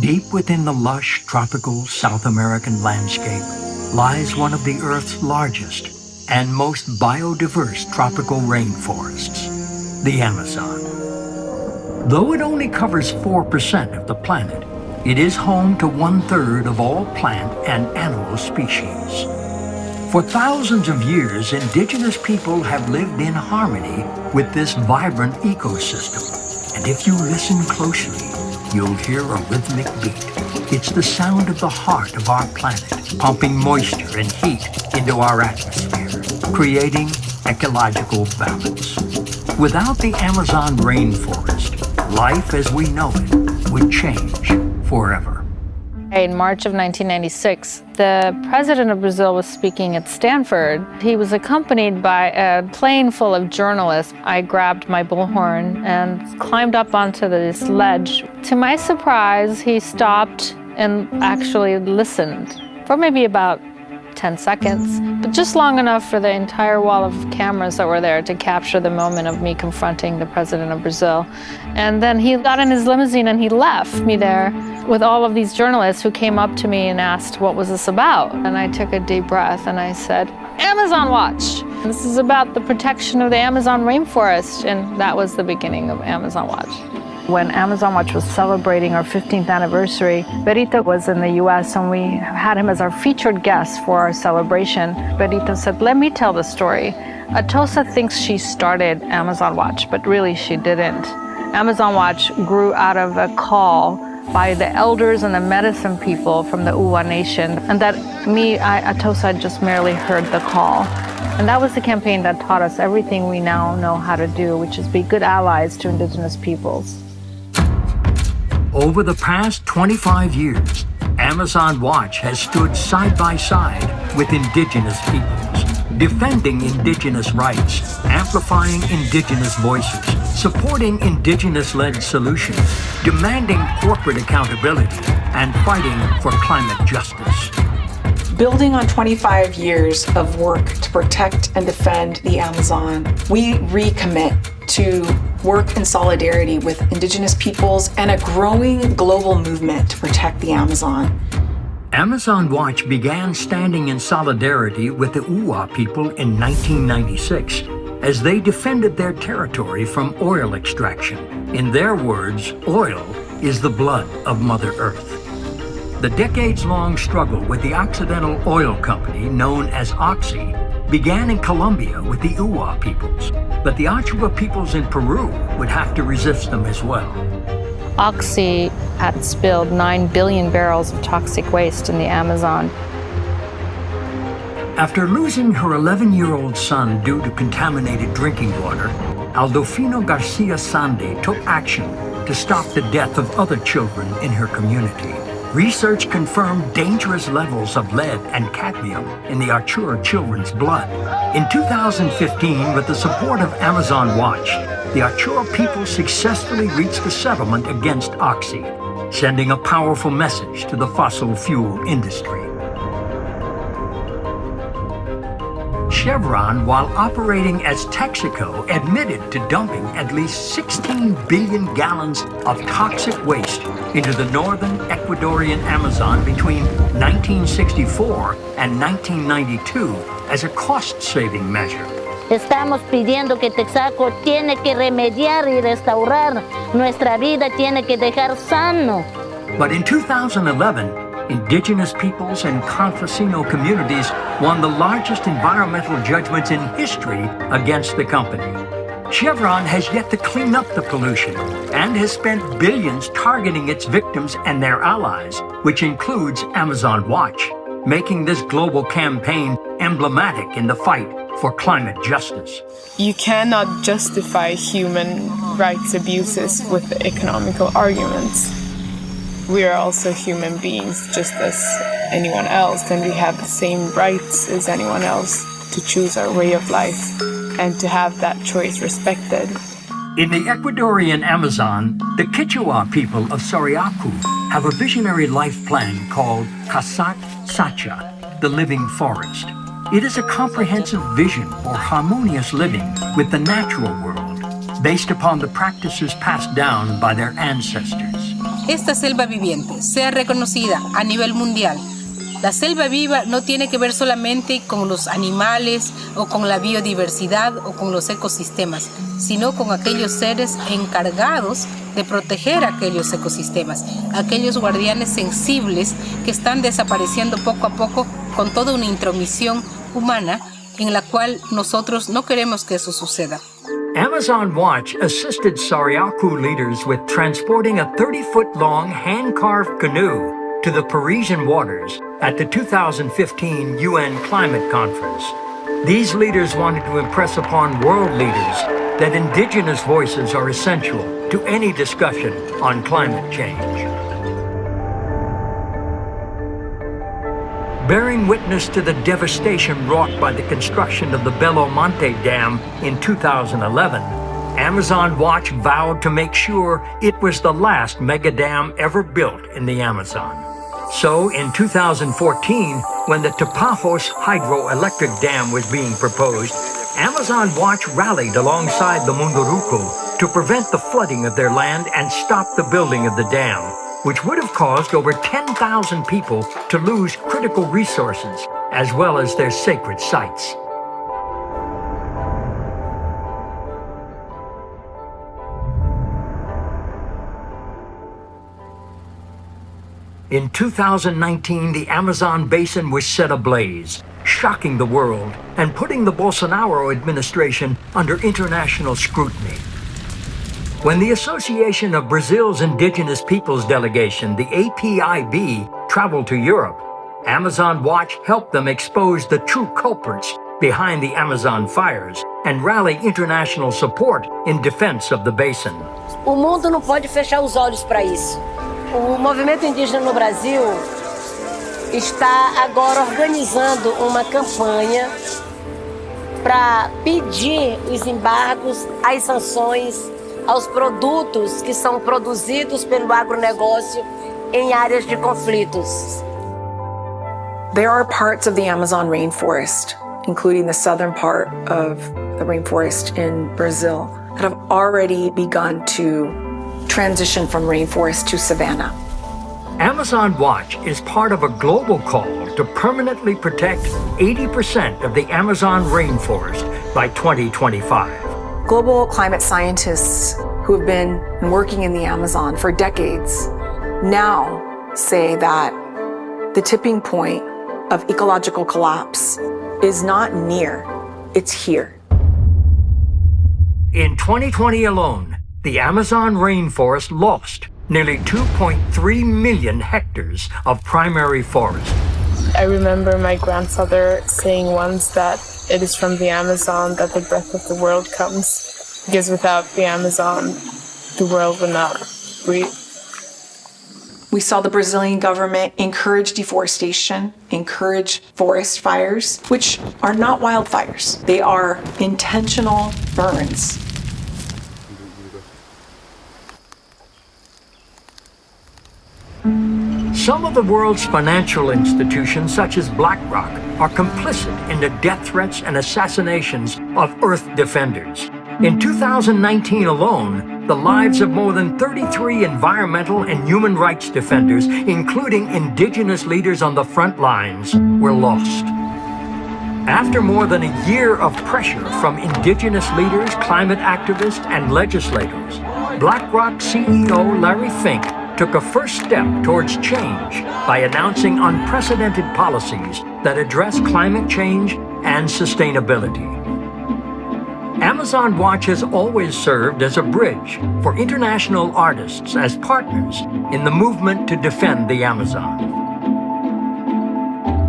Deep within the lush, tropical South American landscape lies one of the Earth's largest and most biodiverse tropical rainforests, the Amazon. Though it only covers 4% of the planet, it is home to 1/3 of all plant and animal species. For thousands of years, indigenous people have lived in harmony with this vibrant ecosystem. And if you listen closely, you'll hear a rhythmic beat. It's the sound of the heart of our planet, pumping moisture and heat into our atmosphere, creating ecological balance. Without the Amazon rainforest, life as we know it would change forever. In March of 1996, the president of Brazil was speaking at Stanford. He was accompanied by a plane full of journalists. I grabbed my bullhorn and climbed up onto this ledge. To my surprise, he stopped and actually listened for maybe about 10 seconds, but just long enough for the entire wall of cameras that were there to capture the moment of me confronting the president of Brazil. And then he got in his limousine and he left me there with all of these journalists who came up to me and asked, what was this about? And I took a deep breath and I said, Amazon Watch. This is about the protection of the Amazon rainforest. And that was the beginning of Amazon Watch. When Amazon Watch was celebrating our 15th anniversary, Berito was in the US and we had him as our featured guest for our celebration. Berito said, let me tell the story. Atosa thinks she started Amazon Watch, but really she didn't. Amazon Watch grew out of a call by the elders and the medicine people from the Uwa Nation, and that Atosa, just merely heard the call. And that was the campaign that taught us everything we now know how to do, which is be good allies to indigenous peoples. Over the past 25 years, Amazon Watch has stood side by side with indigenous peoples, defending indigenous rights, amplifying indigenous voices, supporting indigenous-led solutions, demanding corporate accountability, and fighting for climate justice. Building on 25 years of work to protect and defend the Amazon, we recommit to work in solidarity with indigenous peoples and a growing global movement to protect the Amazon. Amazon Watch began standing in solidarity with the Uwa people in 1996 as they defended their territory from oil extraction. In their words, oil is the blood of Mother Earth. The decades-long struggle with the Occidental Oil Company, known as Oxy, began in Colombia with the Uwa peoples, but the Achua peoples in Peru would have to resist them as well. Oxy had spilled 9 billion barrels of toxic waste in the Amazon. After losing her 11-year-old son due to contaminated drinking water, Aldofino Garcia Sande took action to stop the death of other children in her community. Research confirmed dangerous levels of lead and cadmium in the Achua children's blood. In 2015, with the support of Amazon Watch, the Achua people successfully reached a settlement against Oxy, sending a powerful message to the fossil fuel industry. Chevron, while operating as Texaco, admitted to dumping at least 16 billion gallons of toxic waste into the northern Ecuadorian Amazon between 1964 and 1992 as a cost-saving measure. Estamos pidiendo que Texaco tiene que remediar y restaurar nuestra vida, tiene que dejar sano. But in 2011, indigenous peoples and campesino communities won the largest environmental judgments in history against the company. Chevron has yet to clean up the pollution and has spent billions targeting its victims and their allies, which includes Amazon Watch, making this global campaign emblematic in the fight for climate justice. You cannot justify human rights abuses with economical arguments. We are also human beings, just as anyone else, and we have the same rights as anyone else to choose our way of life and to have that choice respected. In the Ecuadorian Amazon, the Quechua people of Soriacu have a visionary life plan called Kasak Sacha, the living forest. It is a comprehensive vision for harmonious living with the natural world, based upon the practices passed down by their ancestors. esta selva viviente sea reconocida a nivel mundial. La selva viva no tiene que ver solamente con los animales o con la biodiversidad o con los ecosistemas, sino con aquellos seres encargados de proteger aquellos ecosistemas, aquellos guardianes sensibles que están desapareciendo poco a poco con toda una intromisión humana en la cual nosotros no queremos que eso suceda. Amazon Watch assisted Sariaku leaders with transporting a 30-foot-long hand-carved canoe to the Parisian waters at the 2015 UN Climate Conference. These leaders wanted to impress upon world leaders that indigenous voices are essential to any discussion on climate change. Bearing witness to the devastation wrought by the construction of the Belo Monte Dam in 2011, Amazon Watch vowed to make sure it was the last mega dam ever built in the Amazon. So, in 2014, when the Tapajos hydroelectric dam was being proposed, Amazon Watch rallied alongside the Munduruku to prevent the flooding of their land and stop the building of the dam, which would have caused over 10,000 people to lose critical resources, as well as their sacred sites. In 2019, the Amazon basin was set ablaze, shocking the world and putting the Bolsonaro administration under international scrutiny. When the Association of Brazil's Indigenous Peoples Delegation, the APIB, traveled to Europe, Amazon Watch helped them expose the true culprits behind the Amazon fires and rally international support in defense of the basin. O mundo não pode fechar os olhos para isso. O movimento indígena no Brasil está agora organizando uma campanha para pedir os embargos, as sanções aos produtos que são produzidos pelo agronegócio em áreas de conflitos. There are parts of the Amazon rainforest, including the southern part of the rainforest in Brazil, that have already begun to transition from rainforest to savanna. Amazon Watch is part of a global call to permanently protect 80% of the Amazon rainforest by 2025. Global climate scientists who have been working in the Amazon for decades now say that the tipping point of ecological collapse is not near, it's here. In 2020 alone, the Amazon rainforest lost nearly 2.3 million hectares of primary forest. I remember my grandfather saying once that it is from the Amazon that the breath of the world comes, because without the Amazon, the world would not breathe. We saw the Brazilian government encourage deforestation, encourage forest fires, which are not wildfires. They are intentional burns. Some of the world's financial institutions, such as BlackRock, are complicit in the death threats and assassinations of Earth defenders. In 2019 alone, the lives of more than 33 environmental and human rights defenders, including indigenous leaders on the front lines, were lost. After more than a year of pressure from indigenous leaders, climate activists, and legislators, BlackRock CEO Larry Fink took a first step towards change by announcing unprecedented policies that address climate change and sustainability. Amazon Watch has always served as a bridge for international artists as partners in the movement to defend the Amazon.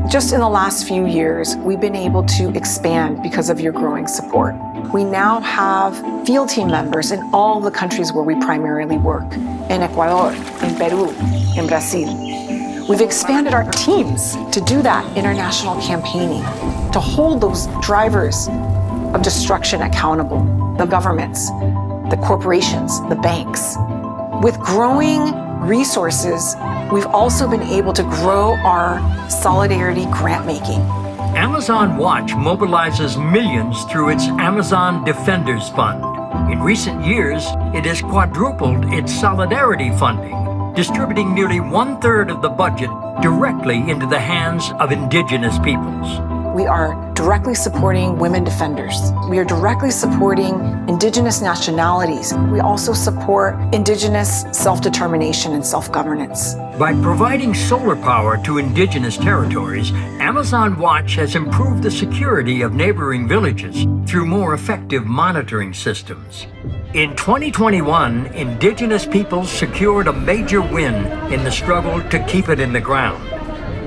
Just in the last few years, we've been able to expand because of your growing support. We now have field team members in all the countries where we primarily work, in Ecuador, in Peru, in Brazil. We've expanded our teams to do that international campaigning, to hold those drivers of destruction accountable, the governments, the corporations, the banks. With growing resources, we've also been able to grow our solidarity grant making. Amazon Watch mobilizes millions through its Amazon Defenders Fund. In recent years, it has quadrupled its solidarity funding distributing nearly 1/3 of the budget directly into the hands of indigenous peoples. We are directly supporting women defenders. We are directly supporting indigenous nationalities. We also support indigenous self-determination and self-governance. By providing solar power to indigenous territories, Amazon Watch has improved the security of neighboring villages through more effective monitoring systems. In 2021, indigenous peoples secured a major win in the struggle to keep it in the ground.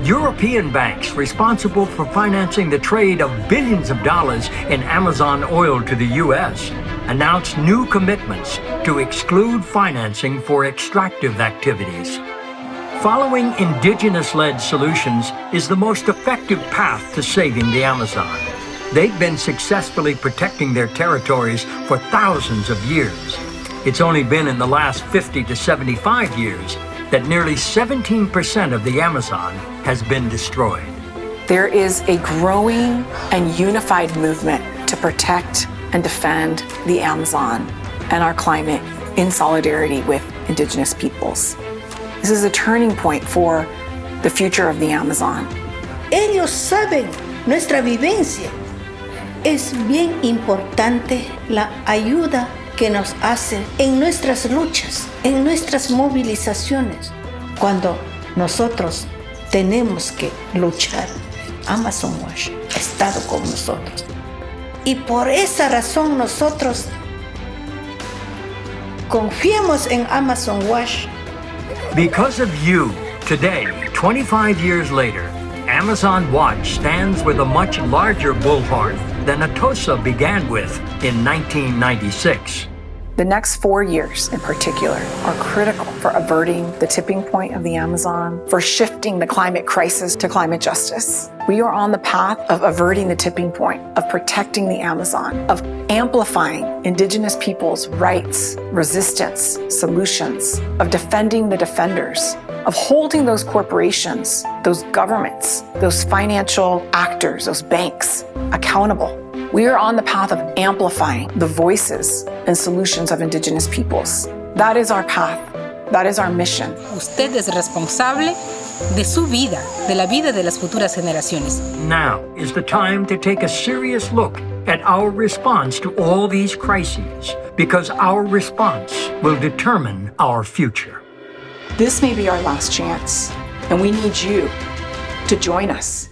European banks responsible for financing the trade of billions of dollars in Amazon oil to the U.S. announced new commitments to exclude financing for extractive activities. Following indigenous-led solutions is the most effective path to saving the Amazon. They've been successfully protecting their territories for thousands of years. It's only been in the last 50 to 75 years that nearly 17% of the Amazon has been destroyed. There is a growing and unified movement to protect and defend the Amazon and our climate in solidarity with indigenous peoples. This is a turning point for the future of the Amazon. Ellos saben nuestra vivencia. Es bien importante la ayuda que nos hacen en nuestras luchas, en nuestras movilizaciones. Cuando nosotros tenemos que luchar, Amazon Watch ha estado con nosotros. Y por esa razón nosotros confiamos en Amazon Watch. Because of you, today, 25 years later, Amazon Watch stands with a much larger bullhorn than Atosa began with in 1996. The next 4 years in particular are critical for averting the tipping point of the Amazon, for shifting the climate crisis to climate justice. We are on the path of averting the tipping point, of protecting the Amazon, of amplifying indigenous peoples' rights, resistance, solutions, of defending the defenders, of holding those corporations, those governments, those financial actors, those banks accountable. We are on the path of amplifying the voices and solutions of indigenous peoples. That is our path. That is our mission. Usted es responsable de su vida, de la vida de las futuras generaciones. Now is the time to take a serious look at our response to all these crises, because our response will determine our future. This may be our last chance, and we need you to join us.